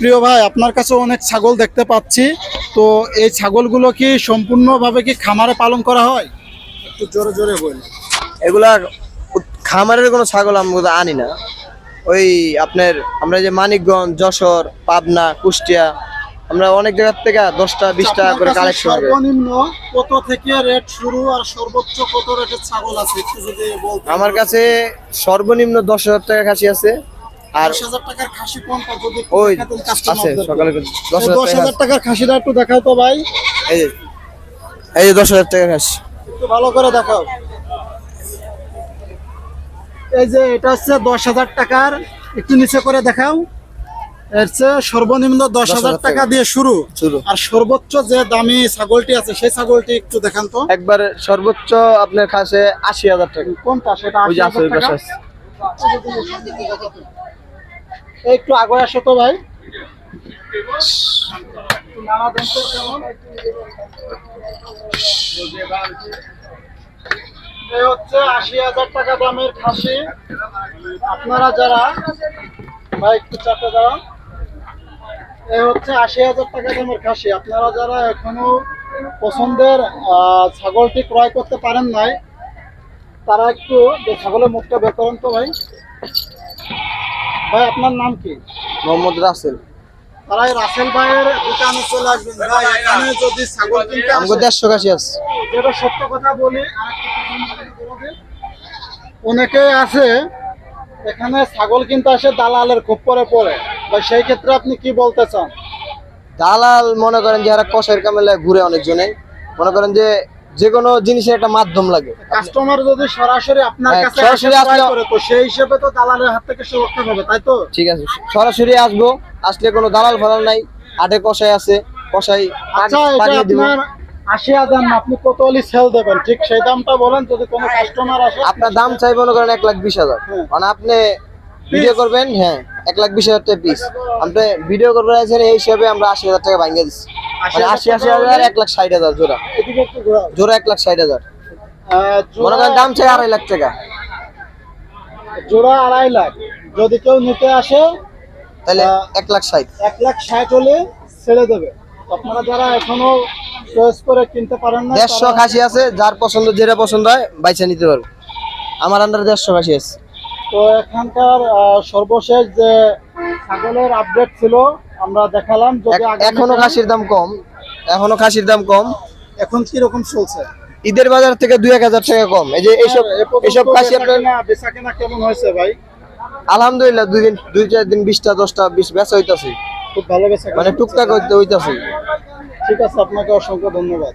প্রিয় ভাই, আপনার কাছে অনেক ছাগল দেখতে পাচ্ছি। তো এই ছাগলগুলো কি সম্পূর্ণভাবে কি খামারে পালন করা হয়? একটু জোরে জোরে বল। এগুলা খামারের কোনো ছাগল আমরা আনি না। ওই আপনার আমরা যে মানিকগঞ্জ, যশোর, পাবনা, কুষ্টিয়া, আমরা অনেক জায়গার থেকে 10টা 20টা করে আপনার কাছে কালেকশন করি। সর্বনিম্ন কত থেকে রেট শুরু আর সর্বোচ্চ কত রেটের ছাগল আছে একটু যদি বলতেন। আমার কাছে সর্বনিম্ন 10,000 টাকা খাসি আছে। আর 10,000 টাকার খাসি কোনটা যদি একটু ওই দেখাতেন আছে কাস্টমারদের। সকালে 10,000 টাকার খাসিটা একটু দেখাও তো ভাই। এই যে এই যে 10,000 টাকা খাসি। একটু ভালো করে দেখাও। এই যে এটা হচ্ছে 10,000 টাকার, একটু নিচে করে দেখাও। এর চেয়ে সর্বনিম্ন 10,000 টাকা দিয়ে শুরু। আর সর্বোচ্চ যে দামি ছাগলটি আছে সেই ছাগলটি একটু দেখান তো। একবার সর্বোচ্চ আপনার কাছে 80,000 টাকা। কোনটা সেটা? ওই যে আছে ওই 80,000 টাকা। পাশে আছে। এই একটু আগে আসো তো ভাই। একটু নাড়া দেন তো কেমন। এই হচ্ছে 80,000 টাকা দামের খাসি। আপনারা যারা ভাই একটু চাপে দাঁড়ান। এই হচ্ছে 80,000 টাকা দামের খাসি। আপনারা যারা এখনো পছন্দের ছাগলটি ক্রয় করতে পারেন নাই, তারা একটু ছাগলের মুখটা বের করেন তো ভাই। ভাই আপনার নাম কি? মোহাম্মদ রাসেল। তারা এই রাসেল ভাইয়ের দোকানে চলে আসবেন ভাই। এখানে যদি ছাগল কিনতে আমাকে আসেন, 150 খাসি আছে। যেটা সত্য কথা বলি, অনেকে আছে এখানে ছাগল কিনতে আসে দালালের খুব পরে পরে। ভাই সেই ক্ষেত্রে আপনি কি বলতে চান? দালাল মনে করেন যে যারা কষের কামেলা ঘুরে অনেকজনে, মনে করেন যে যে কোনো জিনিসের একটা মাধ্যম লাগে। কাস্টমার যদি সরাসরি আপনার হ্যাঁ, কাছে সরাসরি আসে আসলে- করে, তো সেই হিসেবে তো দালালের হাত থেকে সুরক্ষা পাবে, তাই তো? ঠিক আছে, সরাসরি আসবো। আসলে কোনো দালাল ফালাল নাই। হাটে কষাই আছে, কষাই আচ্ছা, এটা পাঠিয়ে দিব। আপনার 80,000 না, আপনি কত হলে সেল দেবেন ঠিক সেই দামটা বলেন। যদি কোনো কাস্টমার আসে, আপনার দাম চাই মনে করেন 1,20,000। হ্যাঁ। মানে আপনি ভিডিও করবেন, হ্যাঁ 1,20,000 টাকা পিস। আপনি ভিডিও করবেন আছেন, এই হিসাবে আমরা 80,000 টাকা ভাঙিয়ে দিচ্ছি। মানে 80,000 1,60,000 জোড়া। এদিকে একটু ঘোরাও। জোড়া 1,60,000। জোড়া- মনে করেন দাম চাই 2.5 লাখ টাকা। জোড়া 2.5 লাখ। যদি কেউ নিতে আসে তাহলে 1,60,000। 1,60,000 হলে ছেড়ে দেবে। আপনারা যারা এখনো চয়েস করে কিনতে পারেন না, 150 খাসি আছে, যার পছন্দ যেটা পছন্দ হয় বাইচা নিতে পারবো। আমার আন্ডারে 150 খাসি আছে। তো এখানকার সর্বশেষ যে ছাগলের আপডেট ছিল আমরা দেখালাম। যদি এখনো খাসির দাম কম, এখনো খাসির দাম কম। এখন কি রকম চলছে? ঈদের বাজার থেকে 2-1,000 টাকা কম। এই যে এইসব এইসব খাসি আপনার বেচা কেনা কেমন হয়েছে ভাই? আলহামদুলিল্লাহ 2-4 দিন 20টা 10টা 20 বেচা হইতাছে। খুব ভালো বেচা কেনা মানে টুকটাক হইতাছে। ঠিক আছে, আপনাকে অসংখ্য ধন্যবাদ।